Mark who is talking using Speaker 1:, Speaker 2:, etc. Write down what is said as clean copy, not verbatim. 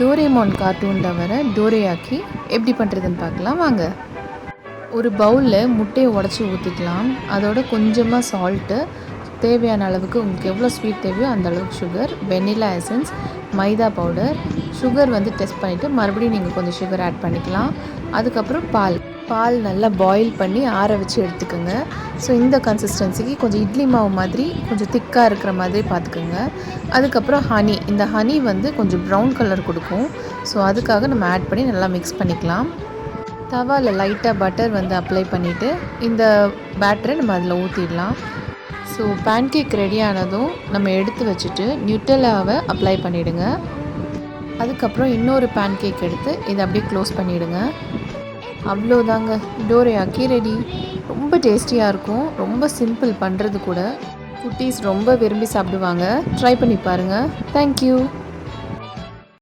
Speaker 1: Doraemon கார்ட்டூனில் வர டோரேயாக்கி எப்படி பண்ணுறதுன்னு பார்க்கலாம் வாங்க. ஒரு பவுலில் முட்டையை உடச்சி ஊற்றிக்கலாம். அதோட கொஞ்சமாக சால்ட்டு, தேவையான அளவுக்கு உங்களுக்கு எவ்வளோ ஸ்வீட் தேவையோ அந்த அளவுக்கு சுகர், வெனிலா எசன்ஸ், மைதா பவுடர். சுகர் வந்து டெஸ்ட் பண்ணிவிட்டு மறுபடியும் நீங்கள் கொஞ்சம் சுகர் ஆட் பண்ணிக்கலாம். அதுக்கப்புறம் பால் நல்லா பாயில் பண்ணி ஆற வச்சு எடுத்துக்கோங்க. ஸோ இந்த கன்சிஸ்டன்சிக்கு கொஞ்சம் இட்லி மாவு மாதிரி கொஞ்சம் திக்காக இருக்கிற மாதிரி பார்த்துக்கோங்க. அதுக்கப்புறம் இந்த ஹனி வந்து கொஞ்சம் ப்ரௌன் கலர் கொடுக்கும். ஸோ அதுக்காக நம்ம ஆட் பண்ணி நல்லா மிக்ஸ் பண்ணிக்கலாம். தவாவில் லைட்டாக பட்டர் வந்து அப்ளை பண்ணிவிட்டு இந்த பேட்டரை நம்ம அதில் ஊற்றிடலாம். ஸோ பேன்கேக் ரெடி ஆனதும் நம்ம எடுத்து வச்சுட்டு நியூட்டெல்லாவை அப்ளை பண்ணிவிடுங்க. அதுக்கப்புறம் இன்னொரு பேன்கேக் எடுத்து இதை அப்படியே க்ளோஸ் பண்ணிவிடுங்க. அவ்வளோதாங்க, டோரேயாக்கி ரெடி. ரொம்ப டேஸ்டியாக இருக்கும், ரொம்ப சிம்பிள் பண்ணுறது கூட. குட்டீஸ் ரொம்ப விரும்பி சாப்பிடுவாங்க. ட்ரை பண்ணி பாருங்கள். தேங்க்யூ.